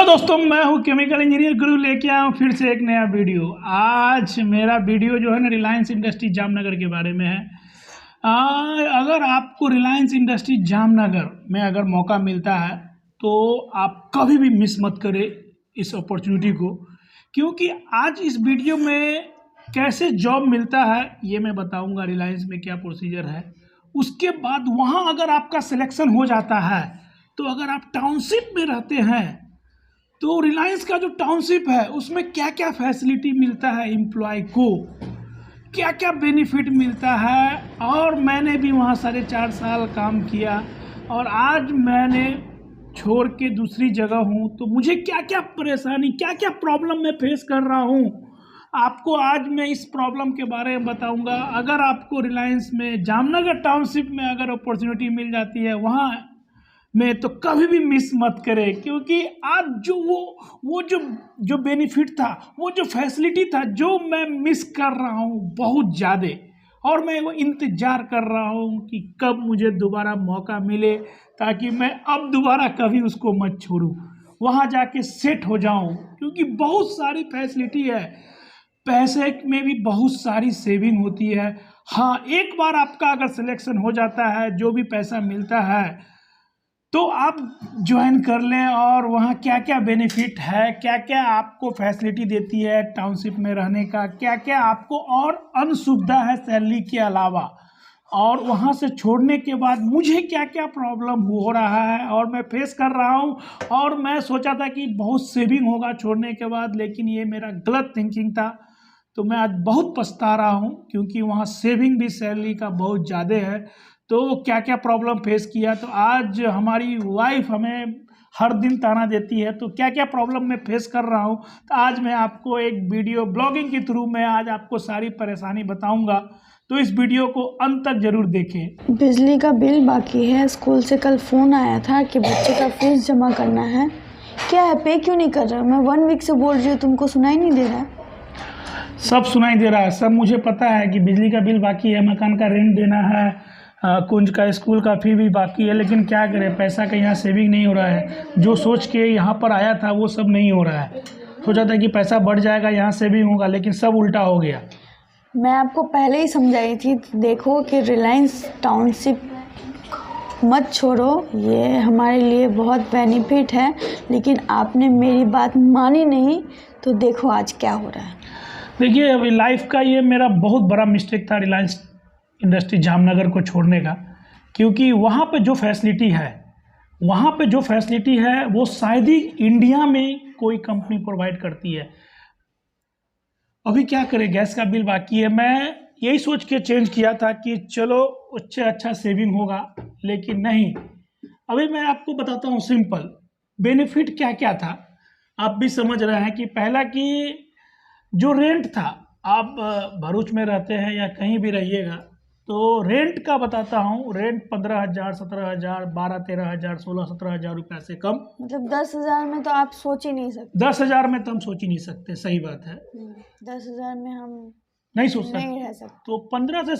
दोस्तों, मैं हूं केमिकल इंजीनियर गुरु, लेके आया हूं फिर से एक नया वीडियो। आज मेरा वीडियो जो है ना रिलायंस इंडस्ट्री जामनगर के बारे में है। अगर आपको रिलायंस इंडस्ट्री जामनगर में अगर मौका मिलता है तो आप कभी भी मिस मत करें इस अपॉर्चुनिटी को, क्योंकि आज इस वीडियो में कैसे जॉब मिलता है ये मैं बताऊंगा, रिलायंस में क्या प्रोसीजर है। उसके बाद वहाँ अगर आपका सिलेक्शन हो जाता है तो अगर आप टाउनशिप में रहते हैं तो रिलायंस का जो टाउनशिप है उसमें क्या क्या फैसिलिटी मिलता है एम्प्लॉय को, क्या क्या बेनिफिट मिलता है। और मैंने भी वहाँ 4.5 साल काम किया और आज मैंने छोड़ के दूसरी जगह हूँ, तो मुझे क्या क्या परेशानी, क्या क्या प्रॉब्लम मैं फेस कर रहा हूँ, आपको आज मैं इस प्रॉब्लम के बारे में बताऊंगा। अगर आपको रिलायंस में जामनगर टाउनशिप में अगर अपॉर्चुनिटी मिल जाती है वहाँ में, तो कभी भी मिस मत करें, क्योंकि आज जो वो जो बेनिफिट था, वो जो फैसिलिटी था, जो मैं मिस कर रहा हूँ बहुत ज़्यादा, और मैं वो इंतज़ार कर रहा हूँ कि कब मुझे दोबारा मौका मिले ताकि मैं अब दोबारा कभी उसको मत छोड़ूँ, वहाँ जाके सेट हो जाऊँ। क्योंकि बहुत सारी फैसिलिटी है, पैसे में भी बहुत सारी सेविंग होती है। हाँ, एक बार आपका अगर सिलेक्शन हो जाता है, जो भी पैसा मिलता है तो आप ज्वाइन कर लें। और वहाँ क्या क्या बेनिफिट है, क्या क्या आपको फैसिलिटी देती है टाउनशिप में रहने का, क्या क्या आपको और अन्य सुविधा है सैलरी के अलावा, और वहाँ से छोड़ने के बाद मुझे क्या क्या प्रॉब्लम हो रहा है और मैं फेस कर रहा हूँ। और मैं सोचा था कि बहुत सेविंग होगा छोड़ने के बाद, लेकिन ये मेरा गलत थिंकिंग था। तो मैं आज बहुत पछता रहा हूँ, क्योंकि वहाँ सेविंग भी सैलरी का बहुत ज़्यादा है। तो क्या क्या प्रॉब्लम फेस किया, तो आज हमारी वाइफ हमें हर दिन ताना देती है, तो क्या क्या प्रॉब्लम मैं फेस कर रहा हूँ, तो आज मैं आपको एक वीडियो ब्लॉगिंग के थ्रू मैं आज आपको सारी परेशानी बताऊंगा। तो इस वीडियो को अंत तक जरूर देखें। बिजली का बिल बाकी है। स्कूल से कल फ़ोन आया था कि बच्चे का फीस जमा करना है। क्या है, पे क्यों नहीं कर रहे हो? मैं 1 वीक से बोल रही हूँ, तुमको सुनाई नहीं दे रहा है? सब सुनाई दे रहा है, सब मुझे पता है कि बिजली का बिल बाकी है, मकान का रेंट देना है, कुंज का स्कूल का फी भी बाकी है। लेकिन क्या करें, पैसा का यहाँ सेविंग नहीं हो रहा है। जो सोच के यहाँ पर आया था वो सब नहीं हो रहा है। सोचा था कि पैसा बढ़ जाएगा, यहाँ सेविंग होगा, लेकिन सब उल्टा हो गया। मैं आपको पहले ही समझाई थी, देखो कि रिलायंस टाउनशिप मत छोड़ो, ये हमारे लिए बहुत बेनिफिट है, लेकिन आपने मेरी बात मानी नहीं। तो देखो आज क्या हो रहा है। देखिए, अभी लाइफ का ये मेरा बहुत बड़ा मिस्टेक था रिलायंस इंडस्ट्री जामनगर को छोड़ने का, क्योंकि वहाँ पे जो फैसिलिटी है वो शायद ही इंडिया में कोई कंपनी प्रोवाइड करती है। अभी क्या करें, गैस का बिल बाकी है। मैं यही सोच के चेंज किया था कि चलो उससे अच्छा सेविंग होगा, लेकिन नहीं। अभी मैं आपको बताता हूँ सिंपल बेनिफिट क्या क्या था। आप भी समझ रहे हैं कि पहला कि जो रेंट था, आप भरूच में रहते हैं या कहीं भी रहिएगा, तो रेंट का बताता हूँ। रेंट 15,000, 17,000, 12-13,000, 16-17,000 रुपये से कम। मतलब 10,000 में तो आप सोच ही नहीं सकते। 10,000 में तो हम सोच ही नहीं सकते, सही बात है। 10,000 में हम नहीं सोच सकते। नहीं रह सकते। तो 15 से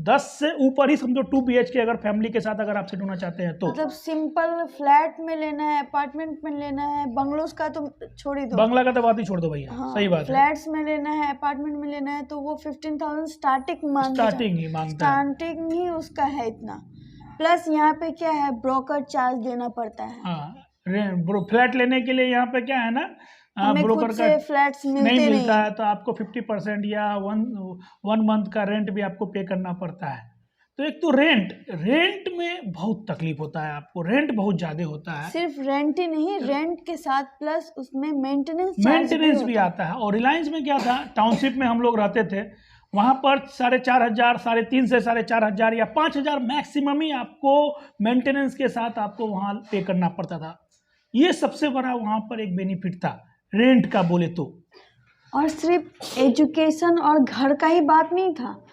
10 से ऊपर ही समझो 2 BHK अगर फैमिली के साथ अगर आप सेट होना चाहते हैं तो। मतलब सिंपल फ्लैट में लेना है, अपार्टमेंट में लेना है, बंगलोज का तो छोड़ ही दो, बंगला का तो बात ही छोड़ दो भैया। हाँ, सही बात है। फ्लैट्स में लेना है, अपार्टमेंट में लेना है, तो वो 15,000 स्टार्टिंग ही मांगता है। स्टार्टिंग ही उसका है इतना। प्लस यहाँ पे क्या है, ब्रोकर चार्ज देना पड़ता है। हाँ, फ्लैट लेने के लिए यहाँ पे क्या है ना, हमें ब्रोकर खुद का से फ्लैट्स नहीं मिलते मिलता नहीं है, तो आपको 50% या वन मंथ का रेंट भी आपको पे करना पड़ता है। तो एक तो रेंट में बहुत तकलीफ होता है, आपको रेंट बहुत ज़्यादा होता है। सिर्फ रेंट ही नहीं, रेंट के साथ प्लस उसमें मेंटेनेंस भी आता है। और रिलायंस में क्या था, टाउनशिप में हम लोग रहते थे, वहाँ पर 4,500, 3,500 से 4,500 या 5,000 मैक्सिमम ही आपको मेंटेनेंस के साथ आपको वहाँ पे करना पड़ता था। ये सबसे बड़ा वहाँ पर एक बेनिफिट था रेंट का बोले तो। और सिर्फ एजुकेशन और घर का ही बात नहीं था।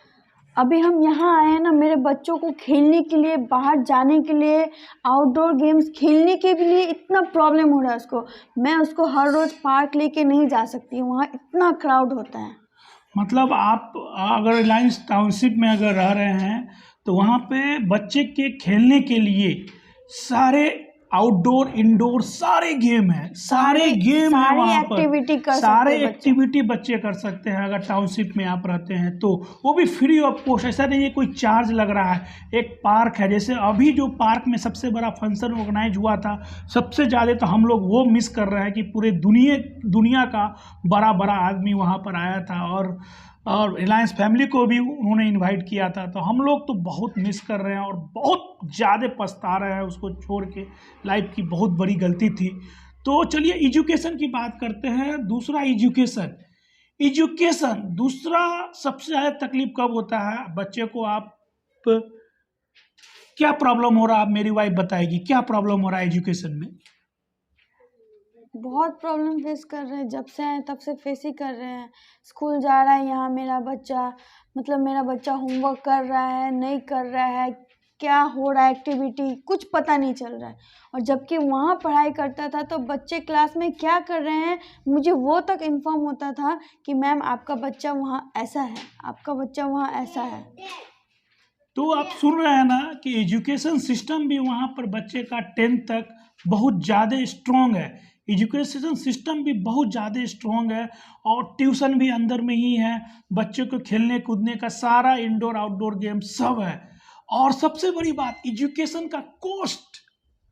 अभी हम यहाँ आए हैं ना, मेरे बच्चों को खेलने के लिए, बाहर जाने के लिए, आउटडोर गेम्स खेलने के लिए इतना प्रॉब्लम हो रहा है उसको। मैं उसको हर रोज़ पार्क लेके नहीं जा सकती, वहाँ इतना क्राउड होता है। मतलब आप अगर रिलायंस टाउनशिप में अगर रह रहे हैं तो वहाँ पे बच्चे के खेलने के लिए सारे आउटडोर इंडोर सारे गेम है, सारे गेम है सारी वहाँ एक्टिविटी पर, कर सारे सकते हैं बच्चे। एक्टिविटी बच्चे कर सकते हैं अगर टाउनशिप में आप रहते हैं तो, वो भी फ्री ऑफ कॉस्ट। ऐसा नहीं है कोई चार्ज लग रहा है। एक पार्क है, जैसे अभी जो पार्क में सबसे बड़ा फंक्शन ऑर्गेनाइज हुआ था, सबसे ज़्यादा तो हम लोग वो मिस कर रहे हैं कि पूरे दुनिया का बड़ा बड़ा आदमी वहाँ पर आया था, और रिलायंस फैमिली को भी उन्होंने इनवाइट किया था। तो हम लोग तो बहुत मिस कर रहे हैं और बहुत ज़्यादा पछता रहे हैं उसको छोड़ के। लाइफ की बहुत बड़ी गलती थी। तो चलिए एजुकेशन की बात करते हैं। दूसरा एजुकेशन दूसरा सबसे ज़्यादा तकलीफ कब होता है बच्चे को? आप क्या प्रॉब्लम हो रहा है, आप मेरी वाइफ बताएगी क्या प्रॉब्लम हो रहा है एजुकेशन में? बहुत प्रॉब्लम फेस कर रहे हैं, जब से आए तब से फेस ही कर रहे हैं। स्कूल जा रहा है, यहाँ मेरा बच्चा होमवर्क कर रहा है, नहीं कर रहा है, क्या हो रहा है एक्टिविटी, कुछ पता नहीं चल रहा है। और जबकि वहाँ पढ़ाई करता था तो बच्चे क्लास में क्या कर रहे हैं मुझे वो तक इन्फॉर्म होता था कि मैम आपका बच्चा वहाँ ऐसा है, आपका बच्चा वहाँ ऐसा है। तो आप सुन रहे हैं ना कि एजुकेशन सिस्टम भी वहाँ पर बच्चे का 10th तक बहुत ज़्यादा स्ट्रॉन्ग है। एजुकेशन सिस्टम भी बहुत ज़्यादा स्ट्रॉन्ग है, और ट्यूशन भी अंदर में ही है। बच्चों को खेलने कूदने का सारा इंडोर आउटडोर गेम सब है। और सबसे बड़ी बात, एजुकेशन का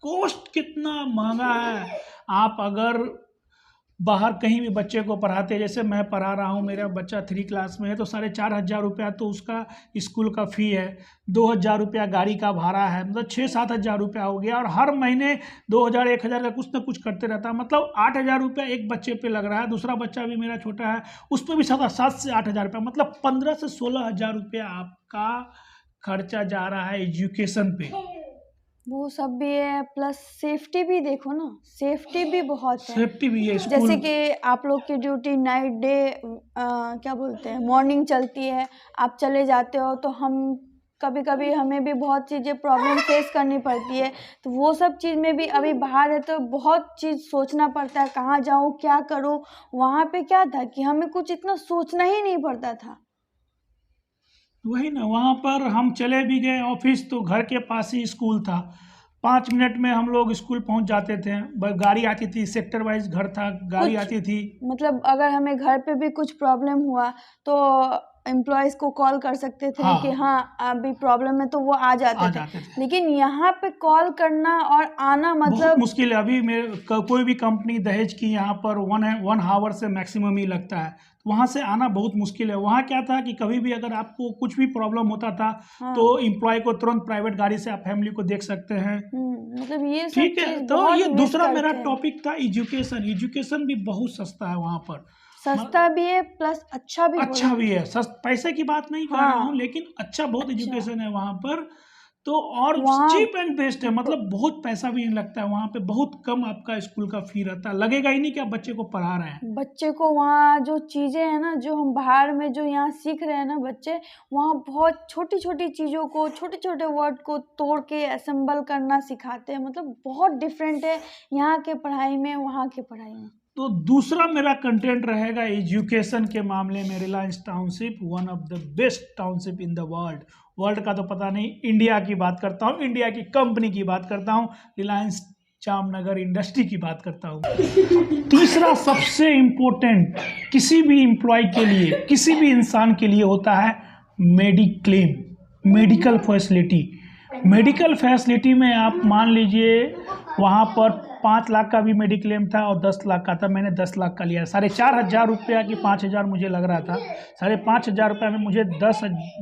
कॉस्ट कितना महंगा है। आप अगर बाहर कहीं भी बच्चे को पढ़ाते हैं, जैसे मैं पढ़ा रहा हूँ, मेरा बच्चा 3 क्लास में है, तो 4,500 रुपया तो उसका स्कूल का फ़ी है, 2,000 रुपया गाड़ी का भाड़ा है, मतलब 6-7 हज़ार रुपया हो गया। और हर महीने 2,000 1,000 का कुछ ना कुछ करते रहता है, मतलब 8,000 रुपया एक बच्चे पे लग रहा है। दूसरा बच्चा भी मेरा छोटा है, उस पर भी 7 से 8,000 रुपया, मतलब 15 से 16 हज़ार रुपया आपका खर्चा जा रहा है एजुकेशन पे। वो सब भी है, प्लस सेफ्टी भी देखो ना, सेफ्टी भी बहुत है। सेफ्टी भी है जैसे स्कूल। कि आप लोग की ड्यूटी नाइट डे क्या बोलते हैं मॉर्निंग चलती है, आप चले जाते हो तो हम कभी कभी हमें भी बहुत चीज़ें प्रॉब्लम फेस करनी पड़ती है। तो वो सब चीज़ में भी अभी बाहर है तो बहुत चीज़ सोचना पड़ता है, कहाँ जाऊँ क्या करूँ। वहाँ पे क्या था कि हमें कुछ इतना सोचना ही नहीं पड़ता था। वही ना, वहाँ पर हम चले भी गए ऑफिस तो घर के पास ही स्कूल था, 5 मिनट में हम लोग स्कूल पहुँच जाते थे। गाड़ी आती थी, सेक्टर वाइज घर था, गाड़ी कुछ आती थी। मतलब अगर हमें घर पे भी कुछ प्रॉब्लम हुआ तो एम्प्लॉयज़ को कॉल कर सकते थे हाँ, कि हाँ अभी प्रॉब्लम है, तो वो आ आ जाते थे। जाते थे। लेकिन यहाँ पे कॉल करना और आना बहुत मतलब मुश्किल है। अभी कोई भी कंपनी दहेज की यहाँ पर 1 आवर से मैक्सिमम ही लगता है, तो वहाँ से आना बहुत मुश्किल है। वहाँ क्या था कि कभी भी अगर आपको कुछ भी प्रॉब्लम होता था हाँ तो एम्प्लॉय को तुरंत प्राइवेट गाड़ी से आप फैमिली को देख सकते हैं। मतलब ये सब ठीक है, चीज़ तो बहुत ये मिस दूसरा मेरा करते हैं। टॉपिक था एजुकेशन भी बहुत सस्ता है वहाँ पर। सस्ता भी है प्लस अच्छा भी अच्छा बोला। भी है, पैसे की बात नहीं कर रहा हूँ, हाँ लेकिन अच्छा बहुत अच्छा एजुकेशन है वहाँ पर। तो और वहाँ चीप एंड बेस्ट है, मतलब बहुत पैसा भी नहीं लगता है वहाँ पे। बहुत कम आपका स्कूल का फी रहता है, लगेगा ही नहीं कि आप बच्चे को पढ़ा रहे हैं। बच्चे को वहाँ जो चीज़ें हैं ना, जो हम बाहर में जो यहाँ सीख रहे हैं ना बच्चे, वहाँ बहुत छोटी छोटी चीज़ों को, छोटे छोटे वर्ड को तोड़ के असेंबल करना सिखाते हैं। मतलब बहुत डिफरेंट है यहाँ के पढ़ाई में वहाँ के पढ़ाई में। तो दूसरा मेरा कंटेंट रहेगा एजुकेशन के मामले में Reliance township, one of the best township in the world का तो पता नहीं, इंडिया की बात करता हूँ, इंडिया की कंपनी की बात करता हूँ, रिलायंस जामनगर इंडस्ट्री की बात करता हूँ। तीसरा सबसे इम्पोर्टेंट किसी भी एम्प्लॉय के लिए, किसी भी इंसान के लिए होता है mediclaim, medical facility. Medical facility में आप मान लीजिए वहाँ पर 5 लाख का भी मेडिक्लेम था और 10 लाख का था। मैंने 10 लाख का लिया। 4,500 रुपया की 5,000 मुझे लग रहा था। 5,500 रुपये में मुझे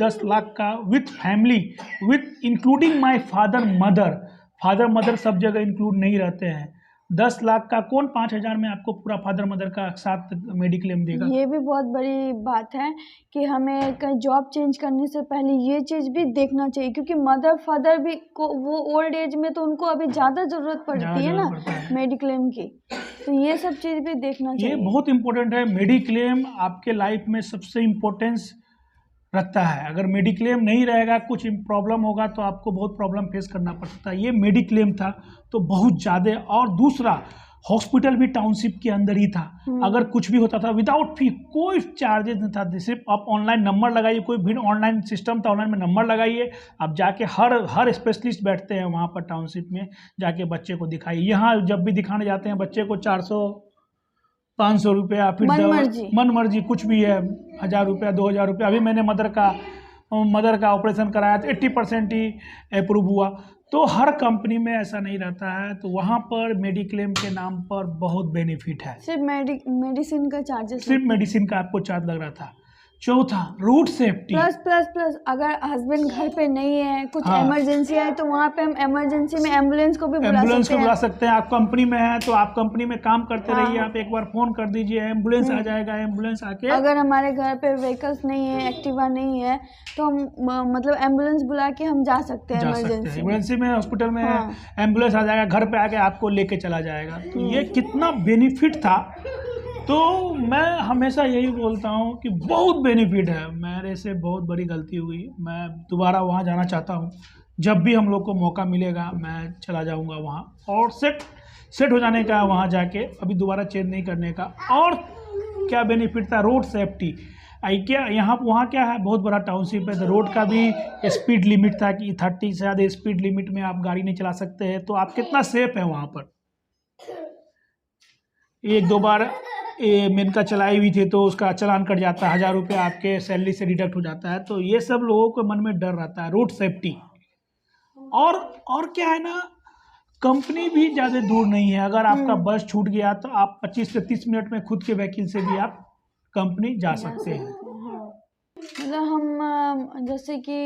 10 लाख का with family, with including my father mother सब जगह इंक्लूड नहीं रहते हैं। 10 लाख का कौन 5,000 में आपको पूरा फादर मदर का साथ मेडिक्लेम देगा? ये भी बहुत बड़ी बात है कि हमें कहीं जॉब चेंज करने से पहले ये चीज़ भी देखना चाहिए, क्योंकि मदर फादर भी को वो ओल्ड एज में तो उनको अभी ज़्यादा ज़रूरत पड़ती है ना मेडिक्लेम की। तो ये सब चीज़ भी देखना ये चाहिए। बहुत इंपॉर्टेंट है। मेडिक्लेम आपके लाइफ में सबसे इम्पोर्टेंस रखता है। अगर मेडिक्लेम नहीं रहेगा, कुछ प्रॉब्लम होगा तो आपको बहुत प्रॉब्लम फेस करना पड़ सकता है। ये मेडिक्लेम था तो बहुत ज़्यादा। और दूसरा हॉस्पिटल भी टाउनशिप के अंदर ही था। अगर कुछ भी होता था विदाउट फी, कोई चार्जेस नहीं था, सिर्फ आप ऑनलाइन नंबर लगाइए, कोई भी ऑनलाइन सिस्टम था, ऑनलाइन में नंबर लगाइए, आप जाके हर स्पेशलिस्ट बैठते हैं वहाँ पर टाउनशिप में, जाके बच्चे को दिखाइए। यहाँ जब भी दिखाने जाते हैं बच्चे को 400 500 रुपया, फिर मन मर्जी कुछ भी है, 1000 रुपया 2000 रुपया। अभी मैंने मदर का ऑपरेशन कराया तो 80% ही अप्रूव हुआ। तो हर कंपनी में ऐसा नहीं रहता है, तो वहाँ पर मेडिक्लेम के नाम पर बहुत बेनिफिट है। सिर्फ मेडिसिन का चार्जेस, सिर्फ मेडिसिन का आपको चार्ज लग रहा था। चौथा, रूट सेफ्टी प्लस अगर हस्बैंड घर पे नहीं है, कुछ इमरजेंसी है, तो वहाँ पे हम इमरजेंसी में एम्बुलेंस को भी बुला सकते हैं। आप कंपनी में हैं तो आप कंपनी में काम करते रहिए, आप एक बार फोन कर दीजिए, एम्बुलेंस आ जाएगा, एम्बुलेंस आके। अगर हमारे घर पे व्हीकल्स नहीं है, एक्टिवा नहीं है, तो हम मतलब एम्बुलेंस बुला के हम जा सकते हैं। इमरजेंसी में हॉस्पिटल में एम्बुलेंस आ जाएगा, घर पे आके आपको लेके चला जाएगा। तो ये कितना बेनिफिट था। तो मैं हमेशा यही बोलता हूँ कि बहुत बेनिफिट है। मेरे से बहुत बड़ी गलती हुई, मैं दोबारा वहाँ जाना चाहता हूँ। जब भी हम लोग को मौका मिलेगा मैं चला जाऊँगा वहाँ, और सेट हो जाने का, वहाँ जाके अभी दोबारा चेंज नहीं करने का। और क्या बेनिफिट था, रोड सेफ्टी। क्या यहाँ वहाँ क्या है, बहुत बड़ा टाउनशिप है, तो रोड का भी स्पीड लिमिट था कि 30 से ज़्यादा स्पीड लिमिट में आप गाड़ी नहीं चला सकते हैं। तो आप कितना सेफ है वहाँ पर। 1-2 बार मेनका चलाई हुई थी तो उसका चालान कट जाता है, 1000 रुपये आपके सैलरी से डिडक्ट हो जाता है। तो ये सब लोगों के मन में डर रहता है, रोड सेफ्टी। और क्या है ना, कंपनी भी ज़्यादा दूर नहीं है। अगर आपका बस छूट गया तो आप 25 से 30 मिनट में खुद के व्हीकल से भी आप कंपनी जा सकते हैं। मतलब हम जैसे कि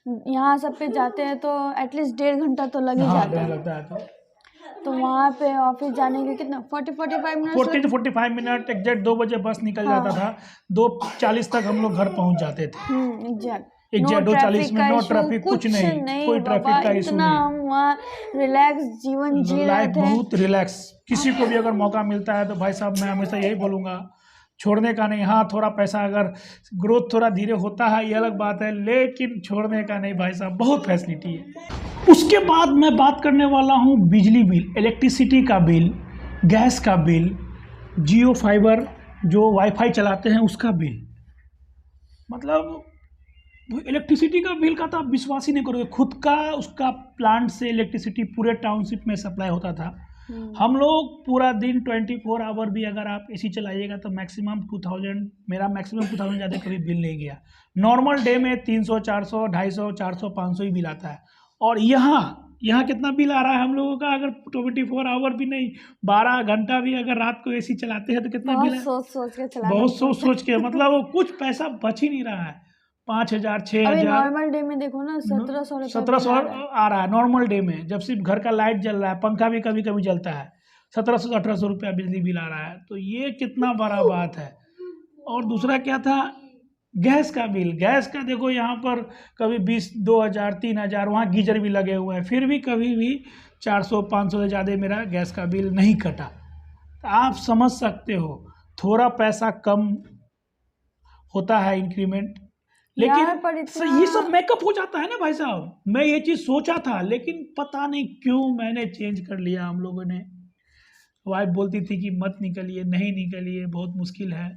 यहाँ सब पे जाते हैं तो एटलीस्ट 1.5 घंटा तो लग ही जाता है। तो वहाँ पे ऑफिस जाने के कितना 40-45 मिनट, 40 से 45 मिनट। एग्जैक्ट 2 बजे बस निकल जाता था, 2:40 तक हम लोग घर पहुँच जाते थे। एग्जैक्ट 2:40 में, नो ट्रैफिक, कुछ नहीं, कोई ट्रैफिक का इशू नहीं। हम वहाँ रिलैक्स जीवन जी रहे थे, बहुत रिलैक्स। किसी को भी अगर मौका मिलता है तो भाई साहब मैं हमेशा यही बोलूँगा, छोड़ने का नहीं। हाँ, थोड़ा पैसा अगर ग्रोथ थोड़ा धीरे होता है ये अलग बात है, लेकिन छोड़ने का नहीं भाई साहब, बहुत फैसिलिटी है। उसके बाद मैं बात करने वाला हूँ बिजली बिल, इलेक्ट्रिसिटी का बिल, गैस का बिल, जियो फाइबर जो वाईफाई चलाते हैं उसका बिल। मतलब इलेक्ट्रिसिटी का बिल का तो आप विश्वास ही नहीं करोगे। खुद का उसका प्लांट से इलेक्ट्रिसिटी पूरे टाउनशिप में सप्लाई होता था। हम लोग पूरा दिन 24 आवर भी अगर आप एसी चलाइएगा तो मैक्सिमम 2000, मेरा मैक्सिमम 2000 ज़्यादा कभी बिल नहीं गया। नॉर्मल डे में 300, 400, 250, 400, 500 ही बिल आता है। और यहाँ कितना बिल आ रहा है हम लोगों का, अगर 24 आवर भी नहीं, 12 घंटा भी अगर रात को एसी चलाते हैं तो कितना बिल है। बहुत सोच के मतलब कुछ पैसा बच ही नहीं रहा है। 5000, 6000 नॉर्मल डे में देखो ना 1700 आ रहा है नॉर्मल डे में, जब सिर्फ घर का लाइट जल रहा है, पंखा भी कभी कभी जलता है, 1700-1800 रुपया बिजली बिल आ रहा है। तो ये कितना बड़ा बात है। और दूसरा क्या था, गैस का बिल। गैस का देखो यहाँ पर कभी 20, 2000, 3000, वहाँ गीजर भी लगे हुए हैं, फिर भी कभी भी 400, 500 से ज़्यादा मेरा गैस का बिल नहीं कटा। तो आप समझ सकते हो थोड़ा पैसा कम होता है इंक्रीमेंट, लेकिन ये सब मेकअप हो जाता है ना भाई साहब। मैं ये चीज़ सोचा था लेकिन पता नहीं क्यों मैंने चेंज कर लिया। हम लोगों ने, वाइफ बोलती थी कि मत निकलिए, नहीं निकलिए, बहुत मुश्किल है।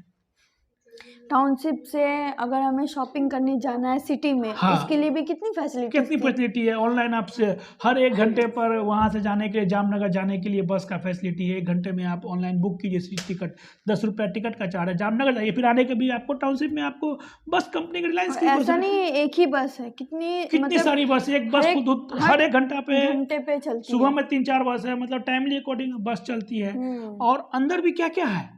टाउनशिप से अगर हमें शॉपिंग करने जाना है सिटी में, उसके लिए भी कितनी फैसिलिटी है। ऑनलाइन आपसे हर 1 घंटे पर वहाँ से जाने के लिए, जामनगर जाने के लिए बस का फैसिलिटी है। 1 घंटे में आप ऑनलाइन बुक कीजिए टिकट, 10 रुपया टिकट का चार्ज है। जामनगर जाइए, फिर आने के भी आपको टाउनशिप में आपको बस कंपनी की रिलायंस की ऐसा नहीं एक ही बस है, कितनी सारी बस। एक बस हर 1 घंटे पे चलती, सुबह में 3-4 बस है, मतलब टाइमली अकॉर्डिंग बस चलती है। और अंदर भी क्या क्या है,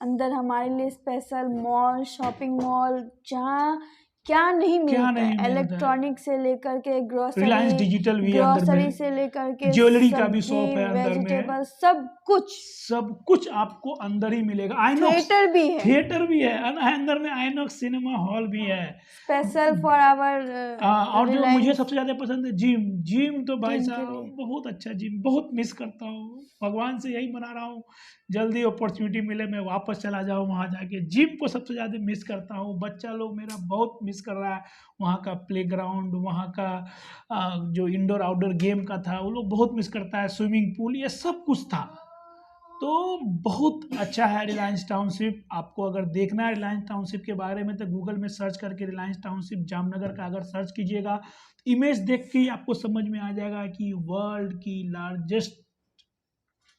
अंदर हमारे लिए स्पेशल मॉल, शॉपिंग मॉल, जहाँ क्या नहीं मिलता है। इलेक्ट्रॉनिक से लेकर के ग्रोसरी, रिलायंस डिजिटल भी ग्रोसरी से लेकर के ज्वेलरी का भी शॉप है अंदर में, वेजिटेबल, सब कुछ आपको अंदर ही मिलेगा। थिएटर भी है अंदर में, आइनॉक्स सिनेमा हॉल भी है स्पेशल फॉर आवर। और जो मुझे सबसे ज्यादा पसंद है जिम तो भाई साहब बहुत अच्छा जिम, बहुत मिस करता हूँ। भगवान से यही मना रहा हूँ जल्दी अपॉर्चुनिटी मिले, मैं वापस चला जाऊँ वहाँ जाके। जिम को सबसे ज़्यादा मिस करता हूँ। बच्चा लोग मेरा बहुत मिस कर रहा है वहाँ का प्लेग्राउंड, वहाँ का जो इंडोर आउटडोर गेम का था वो लोग बहुत मिस करता है। स्विमिंग पूल, ये सब कुछ था। तो बहुत अच्छा है रिलायंस टाउनशिप। आपको अगर देखना है रिलायंस टाउनशिप के बारे में तो गूगल में सर्च करके रिलायंस टाउनशिप जामनगर का अगर सर्च कीजिएगा तो इमेज देख के ही आपको समझ में आ जाएगा कि वर्ल्ड की लार्जेस्ट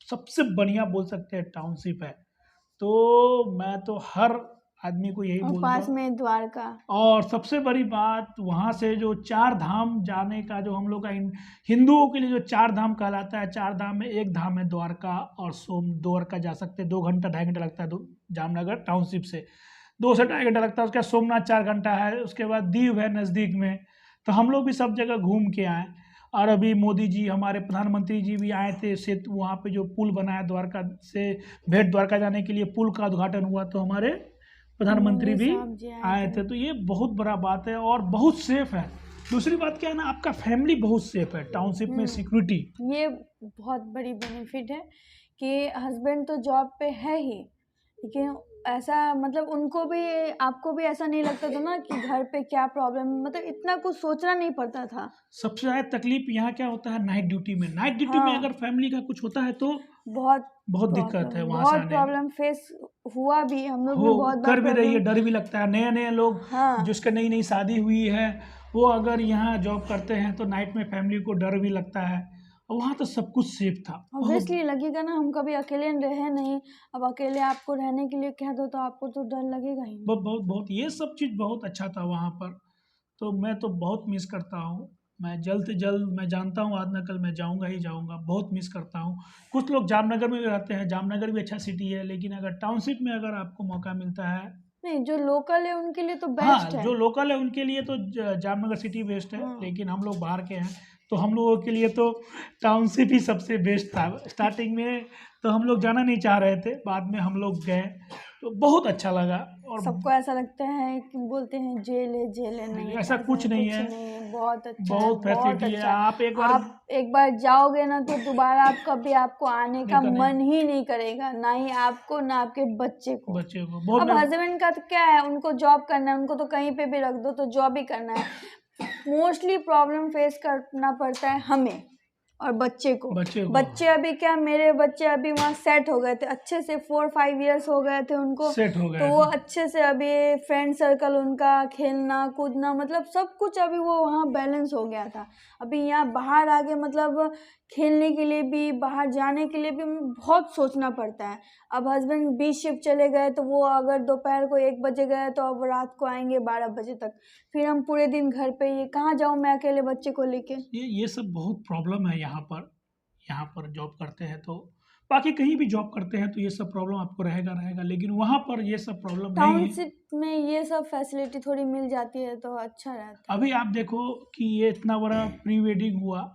सबसे बढ़िया बोल सकते हैं टाउनशिप है। तो मैं तो हर आदमी को यही और बोलूँगा। पास में द्वारका। और सबसे बड़ी बात वहाँ से जो 4 धाम जाने का जो हम लोग का हिंदुओं के लिए जो 4 धाम कहलाता है, 4 धाम में एक धाम है द्वारका और द्वारका जा सकते हैं 2 घंटा 2.5 घंटा लगता है जामनगर टाउनशिप से 2 से 2.5 घंटा लगता है। उसके बाद सोमनाथ 4 घंटा है, उसके बाद दीव है नज़दीक में। तो हम लोग भी सब जगह घूम के आए। और अभी मोदी जी हमारे प्रधानमंत्री जी भी आए थे सेतु वहाँ पे जो पुल बना है द्वारका से भेट द्वारका जाने के लिए पुल का उद्घाटन हुआ तो हमारे प्रधानमंत्री भी आए थे। तो ये बहुत बड़ा बात है और बहुत सेफ है। दूसरी बात क्या है ना, आपका फैमिली बहुत सेफ है टाउनशिप में। सिक्योरिटी ये बहुत बड़ी बेनिफिट है कि हस्बैंड तो जॉब पे है ही, लेकिन ऐसा मतलब उनको भी आपको भी ऐसा नहीं लगता था ना कि घर पे क्या प्रॉब्लम, मतलब इतना कुछ सोचना नहीं पड़ता था। सबसे ज़्यादा तकलीफ यहाँ क्या होता है नाइट ड्यूटी में। नाइट ड्यूटी में अगर फैमिली का कुछ होता है तो बहुत दिक्कत है वहाँ से आने में। प्रॉब्लम फेस हुआ भी, हम लोग भी बहुत कर भी रही है, डर भी लगता है। नए नए लोग जिसका नई नई शादी हुई है वो अगर यहाँ जॉब करते हैं तो नाइट में फैमिली को डर भी लगता है। और वहाँ तो सब कुछ सेफ था। ऑब्वियसली लगेगा ना, हम कभी अकेले रहे नहीं, अब अकेले आपको रहने के लिए कह दो तो आपको तो डर लगेगा ही। बहुत ये सब चीज़ बहुत अच्छा था वहाँ पर। तो मैं तो बहुत मिस करता हूँ। मैं जल्द से जल्द मैं जानता हूँ आज न कल मैं जाऊँगा ही जाऊँगा। बहुत मिस करता हूँ। कुछ लोग जामनगर में भी रहते हैं, जामनगर भी अच्छा सिटी है, लेकिन अगर टाउनशिप में अगर आपको मौका मिलता है, नहीं जो लोकल है उनके लिए तो बेस्ट है। जो लोकल है उनके लिए तो जामनगर सिटी बेस्ट है। लेकिन हम लोग बाहर के हैं तो हम लोगों के लिए तो टाउनशिप ही सबसे बेस्ट था। स्टार्टिंग में तो हम लोग जाना नहीं चाह रहे थे, बाद में हम लोग गए तो बहुत अच्छा लगा। और सबको ऐसा लगता है कि बोलते हैं जेल है, नहीं ऐसा कुछ नहीं है, बहुत अच्छा बहुत फैसिलिटी है। आप एक बार जाओगे ना तो दोबारा आप कभी आपको आने का मन ही नहीं करेगा, ना ही आपको ना आपके बच्चे को। अब हस्बैंड का तो क्या है, उनको जॉब करना है, उनको तो कहीं पे भी रख दो तो जॉब ही करना है। मोस्टली प्रॉब्लम फेस करना पड़ता है हमें और बच्चे को। बच्चे अभी क्या, मेरे बच्चे अभी वहाँ सेट हो गए थे अच्छे से, 4-5 इयर्स हो गए थे उनको, तो वो अच्छे से अभी फ्रेंड सर्कल उनका, खेलना कूदना, मतलब सब कुछ अभी वो वहाँ बैलेंस हो गया था। अभी यहाँ बाहर आके मतलब खेलने के लिए भी, बाहर जाने के लिए भी बहुत सोचना पड़ता है। अब हस्बैंड 20 शिफ्ट चले गए तो वो अगर दोपहर को 1 बजे गए तो अब रात को आएंगे 12 बजे तक, फिर हम पूरे दिन घर पे, ये कहाँ जाऊँ मैं अकेले बच्चे को लेके। ये सब बहुत प्रॉब्लम है यहाँ पर जॉब करते हैं तो। बाकी कहीं भी जॉब करते हैं तो ये सब प्रॉब्लम आपको रहेगा, लेकिन वहाँ पर ये सब प्रॉब्लम नहीं है। टाउनशिप में ये सब फैसिलिटी थोड़ी मिल जाती है तो अच्छा रहता है। अभी आप देखो कि ये इतना बड़ा प्री वेडिंग हुआ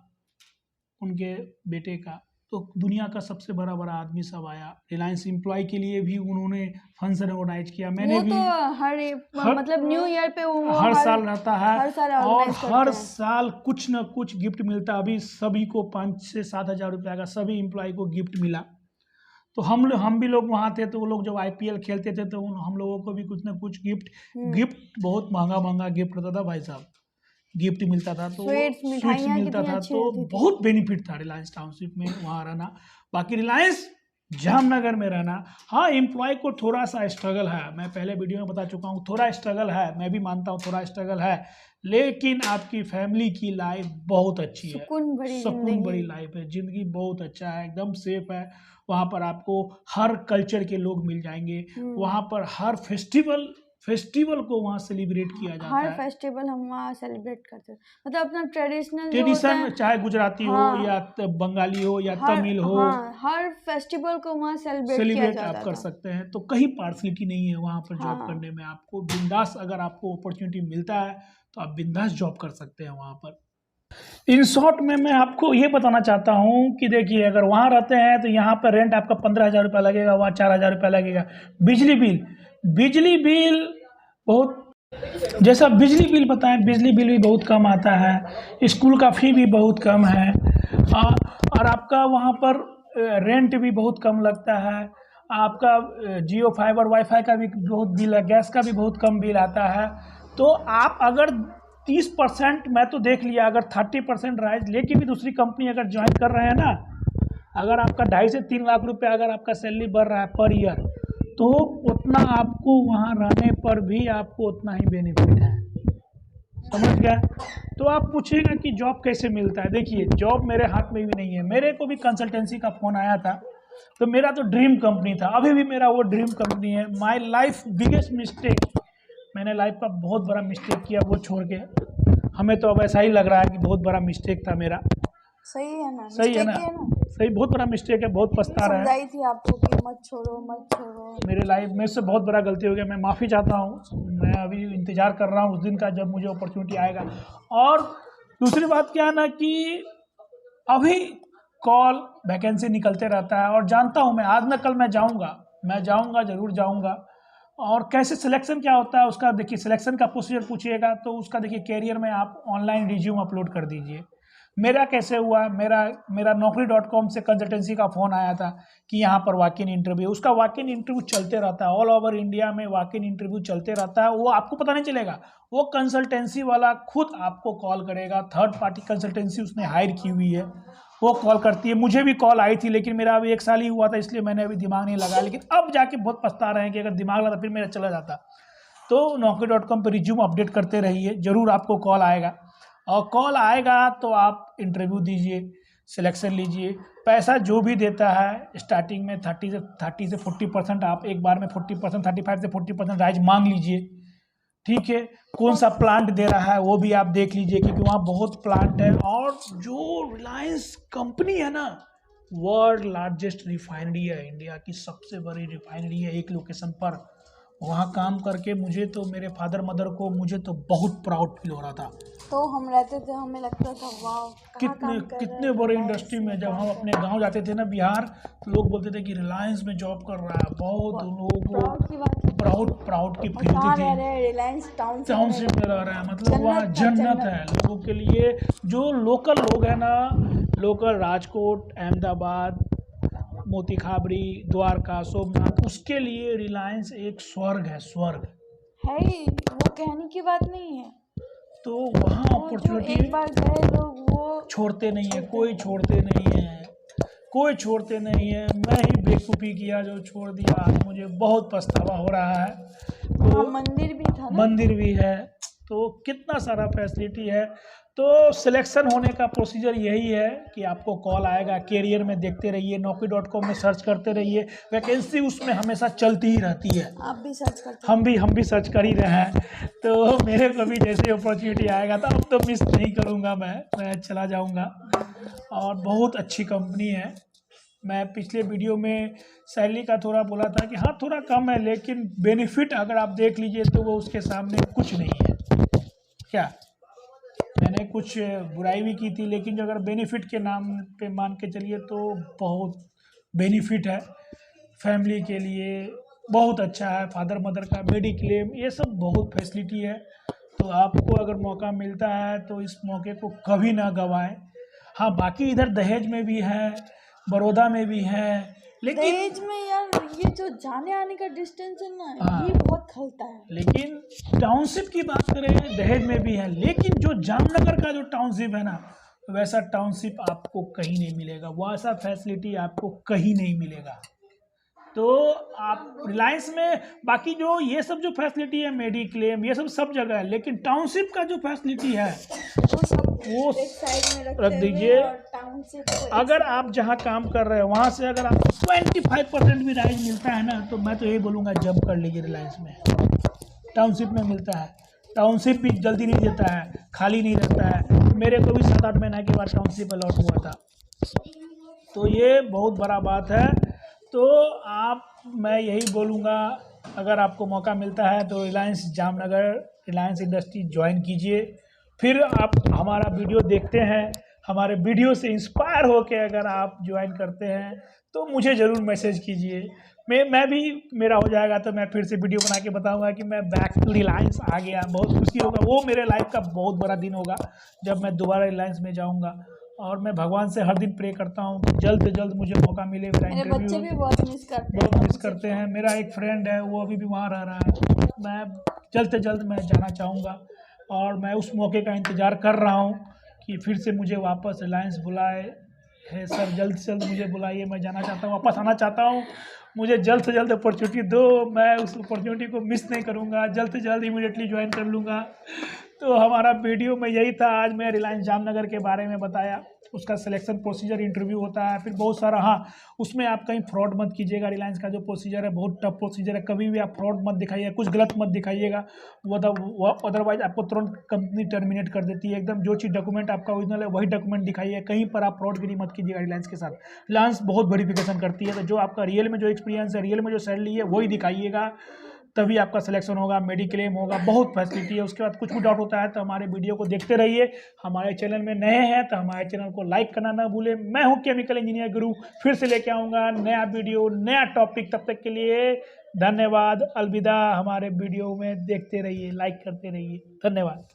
उनके बेटे का, तो दुनिया का सबसे बड़ा आदमी सब आया। रिलायंस एम्प्लॉय के लिए भी उन्होंने फंक्शन ऑर्गेनाइज किया। मैंने भी तो मतलब न्यू ईयर पे वो हर साल रहता है, और हर हैं। साल कुछ न कुछ गिफ्ट मिलता है। अभी सभी को 5 से 7 हज़ार रुपये का सभी एम्प्लॉय को गिफ्ट मिला। तो हम भी लोग वहाँ थे, तो वो लोग जब IPL खेलते थे तो हम लोगों को भी कुछ ना कुछ गिफ्ट बहुत महंगा गिफ्ट रहता था भाई साहब, गिफ्ट मिलता था। तो स्वीट्स मिलता था, तो बहुत बेनिफिट था रिलायंस टाउनशिप में वहाँ रहना। बाकी रिलायंस जामनगर में रहना, हाँ एम्प्लॉय को थोड़ा सा स्ट्रगल है, मैं पहले वीडियो में बता चुका हूँ, थोड़ा स्ट्रगल है, मैं भी मानता हूँ थोड़ा स्ट्रगल है, लेकिन आपकी फैमिली की लाइफ बहुत अच्छी है, सुकून भरी लाइफ है, ज़िंदगी बहुत अच्छा है, एकदम सेफ है। वहाँ पर आपको हर कल्चर के लोग मिल जाएंगे। वहाँ पर हर फेस्टिवल को वहाँ सेलिब्रेट किया जाता है। हर फेस्टिवल हम वहाँ सेलिब्रेट करते हैं, मतलब अपना ट्रेडिशन, चाहे गुजराती हो या बंगाली हो या तमिल हो, हर फेस्टिवल को वहाँ सेलिब्रेट आप कर सकते हैं। तो कहीं पार्शलिटी नहीं है वहाँ पर जॉब करने में। आपको बिंदास, अगर आपको अपॉर्चुनिटी मिलता है तो आप बिंदास जॉब कर सकते हैं वहाँ पर। इन शॉर्ट में मैं आपको ये बताना चाहता हूँ कि देखिए, अगर वहाँ रहते हैं तो यहाँ पर रेंट आपका 15,000 रुपये लगेगा, वहाँ 4,000 रुपये लगेगा। बिजली बिल बहुत, जैसा बिजली बिल बताएं, बिजली बिल भी बहुत कम आता है, स्कूल का फी भी बहुत कम है, और आपका वहाँ पर रेंट भी बहुत कम लगता है। आपका जियो फाइबर वाईफाई का भी बहुत बिल है, गैस का भी बहुत कम बिल आता है। तो आप अगर 30%, मैं तो देख लिया, अगर 30% राइज लेके भी दूसरी कंपनी अगर ज्वाइन कर रहे हैं ना, अगर आपका 2.5 से 3 लाख रुपए अगर आपका सैलरी बढ़ रहा है पर ईयर, तो उतना आपको वहाँ रहने पर भी आपको उतना ही बेनिफिट है। समझ गया? तो आप पूछिएगा कि जॉब कैसे मिलता है। देखिए, जॉब मेरे हाथ में भी नहीं है। मेरे को भी कंसल्टेंसी का फ़ोन आया था, तो मेरा तो ड्रीम कंपनी था, अभी भी मेरा वो ड्रीम कंपनी है। माय लाइफ बिगेस्ट मिस्टेक, मैंने लाइफ का बहुत बड़ा मिस्टेक किया वो छोड़ के। हमें तो अब ऐसा ही लग रहा है कि बहुत बड़ा मिस्टेक था मेरा। सही है ना? सही है ना? सही, बहुत बड़ा मिस्टेक है, बहुत पछता रहा है। समझाई थी आपको कि मत छोड़ो मत छोड़ो। मेरे लाइफ में से बहुत बड़ा गलती हो गया, मैं माफ़ी चाहता हूँ। मैं अभी इंतज़ार कर रहा हूँ उस दिन का जब मुझे अपॉर्चुनिटी आएगा। और दूसरी बात क्या है ना कि अभी कॉल वैकेंसी निकलते रहता है, और जानता हूँ मैं आज न कल मैं जाऊँगा, ज़रूर जाऊँगा। और कैसे सिलेक्शन क्या होता है उसका, देखिए सिलेक्शन का प्रोसीजर पूछिएगा तो उसका देखिए कैरियर में आप ऑनलाइन रिज्यूम अपलोड कर दीजिए। मेरा कैसे हुआ, मेरा naukri.com से कंसल्टेंसी का फ़ोन आया था कि यहाँ पर वॉक इन इंटरव्यू, उसका वॉक इन इंटरव्यू चलते रहता है, ऑल ओवर इंडिया में वॉक इन इंटरव्यू चलते रहता है। वो आपको पता नहीं चलेगा, वो कंसल्टेंसी वाला खुद आपको कॉल करेगा। थर्ड पार्टी कंसल्टेंसी उसने हायर की हुई है, वो कॉल करती है। मुझे भी कॉल आई थी, लेकिन मेरा अभी 1 साल ही हुआ था, इसलिए मैंने अभी दिमाग नहीं लगाया। लेकिन अब जाके बहुत पछता रहे हैं कि अगर दिमाग लगा फिर मेरा चला जाता। तो naukri.com पर रिज्यूम अपडेट करते रहिए, ज़रूर आपको कॉल आएगा। और कॉल आएगा तो आप इंटरव्यू दीजिए, सिलेक्शन लीजिए। पैसा जो भी देता है स्टार्टिंग में 30 से 40% आप एक बार में 40%, 35 से 40% राइज मांग लीजिए। ठीक है, कौन सा प्लांट दे रहा है वो भी आप देख लीजिए, क्योंकि वहाँ बहुत प्लांट है। और जो रिलायंस कंपनी है ना, वर्ल्ड लार्जेस्ट रिफाइनरी है, इंडिया की सबसे बड़ी रिफाइनरी है एक लोकेशन पर। वहाँ काम करके मुझे तो, मेरे फादर मदर को, मुझे तो बहुत प्राउड फील हो रहा था। तो हम रहते थे, हमें लगता था वाह कितने बड़े इंडस्ट्री में। जब हम अपने गांव जाते थे ना बिहार, तो लोग बोलते थे कि रिलायंस में जॉब कर रहा है, बहुत लोगों को प्राउड की फील होती थी। रिलायंस टाउनशिप में रह रहे हैं, मतलब वहाँ जन्नत है लोगों के लिए। जो लोकल लोग हैं ना, लोकल राजकोट, अहमदाबाद, मोती खाबरी, द्वारका, सोमनाथ, उसके लिए रिलायंस एक स्वर्ग है, स्वर्ग है ही, वो कहने की बात नहीं है। तो वहाँ अपॉर्चुनिटी एक बार गए लोग वो छोड़ते नहीं है, कोई छोड़ते नहीं है। मैं ही बेवकूफ़ी किया जो छोड़ दिया, मुझे बहुत पछतावा हो रहा है। तो मंदिर भी था ना? मंदिर भी है, तो कितना सारा फैसिलिटी है। तो सिलेक्शन होने का प्रोसीजर यही है कि आपको कॉल आएगा, कैरियर में देखते रहिए, naukri.com में सर्च करते रहिए, वैकेंसी उसमें हमेशा चलती ही रहती है। आप भी सर्च करते? हम भी सर्च कर ही रहे हैं। तो मेरे को भी जैसे अपॉर्चुनिटी आएगा तो अब तो मिस नहीं करूँगा, मैं चला जाऊँगा। और बहुत अच्छी कंपनी है। मैं पिछले वीडियो में सैलरी का थोड़ा बोला था कि हाँ थोड़ा कम है, लेकिन बेनिफिट अगर आप देख लीजिए तो वो उसके सामने कुछ नहीं है। क्या, मैंने कुछ बुराई भी की थी, लेकिन अगर बेनिफिट के नाम पे मान के चलिए तो बहुत बेनिफिट है। फैमिली के लिए बहुत अच्छा है, फादर मदर का मेडिक्लेम, ये सब बहुत फैसिलिटी है। तो आपको अगर मौका मिलता है तो इस मौके को कभी ना गंवाएं। हाँ, बाकी इधर दहेज में भी है, बड़ौदा में भी है, लेकिन दहेज में यार ये जो जाने आने का डिस्टेंस है ना, हाँ, ये बहुत खलता है। लेकिन टाउनशिप की बात करें, दहेज में भी है, लेकिन जो जामनगर का जो टाउनशिप है ना, वैसा टाउनशिप आपको कहीं नहीं मिलेगा, वैसा फैसिलिटी आपको कहीं नहीं मिलेगा। तो आप रिलायंस में बाकी जो ये सब जो फैसिलिटी है, मेडिक्लेम, ये सब जगह है, लेकिन टाउनशिप का जो फैसिलिटी है वो एक साइड में रख दीजिए। टाउनशिप अगर आप जहाँ काम कर रहे हैं वहाँ से अगर आपको 25% भी राइज मिलता है ना, तो मैं तो यही बोलूँगा जंप कर लीजिए रिलायंस में। टाउनशिप में मिलता है, टाउनशिप भी जल्दी नहीं देता है, खाली नहीं रहता है। मेरे को भी 7-8 महीना के बाद टाउनशिप अलॉट हुआ था, तो ये बहुत बड़ा बात है। तो मैं यही बोलूँगा, अगर आपको मौका मिलता है तो रिलायंस जामनगर, रिलायंस इंडस्ट्री ज्वाइन कीजिए। फिर आप हमारा वीडियो देखते हैं, हमारे वीडियो से इंस्पायर होकर अगर आप ज्वाइन करते हैं तो मुझे ज़रूर मैसेज कीजिए। मैं भी, मेरा हो जाएगा तो मैं फिर से वीडियो बना के बताऊंगा कि मैं बैक टू रिलायंस आ गया। बहुत खुशी होगा, वो मेरे लाइफ का बहुत बड़ा दिन होगा जब मैं दोबारा रिलायंस में जाऊंगा। और मैं भगवान से हर दिन प्रे करता हूँ कि जल्द से जल्द मुझे मौका मिले। मेरा इंटरव्यू बच्चे भी बहुत मिस करते हैं। मेरा एक फ्रेंड है, वो अभी भी वहाँ रह रहा है। मैं जल्द से जल्द मैं जाना चाहूँगा, और मैं उस मौके का इंतज़ार कर रहा हूँ कि फिर से मुझे वापस रिलायंस बुलाए, है सर जल्द से जल्द मुझे बुलाइए, मैं जाना चाहता हूँ, वापस आना चाहता हूँ, मुझे जल्द से जल्द अपॉर्चुनिटी दो, मैं उस अपॉर्चुनिटी को मिस नहीं करूँगा, जल्द से जल्द इमीडिएटली ज्वाइन कर लूँगा। तो हमारा वीडियो में यही था, आज मैं रिलायंस जामनगर के बारे में बताया, उसका सिलेक्शन प्रोसीजर इंटरव्यू होता है, फिर बहुत सारा, हाँ उसमें आप कहीं फ्रॉड मत कीजिएगा, रिलायंस का जो प्रोसीजर है बहुत टफ प्रोसीजर है, कभी भी आप फ्रॉड मत दिखाइएगा, कुछ गलत मत दिखाइएगा, वो अदरवाइज आपको तुरंत कंपनी टर्मिनेट कर देती है। एकदम जो चीज़ डॉक्यूमेंट आपका ओरिजिनल है वही डॉक्यूमेंट दिखाइए, कहीं पर आप फ्रॉडगिरी मत कीजिएगा रिलायंस के साथ। रिलायंस बहुत वेरिफिकेशन करती है, तो जो आपका रियल में जो एक्सपीरियंस है, रियल में जो सैलरी है वही दिखाइएगा, तभी आपका सिलेक्शन होगा, मेडिक्लेम होगा, बहुत फैसिलिटी है। उसके बाद कुछ भी डाउट होता है तो हमारे वीडियो को देखते रहिए। हमारे चैनल में नए हैं तो हमारे चैनल को लाइक करना ना भूलें। मैं हूं केमिकल इंजीनियर गुरु, फिर से लेके आऊँगा नया वीडियो, नया टॉपिक। तब तक के लिए धन्यवाद, अलविदा। हमारे वीडियो में देखते रहिए, लाइक करते रहिए, धन्यवाद।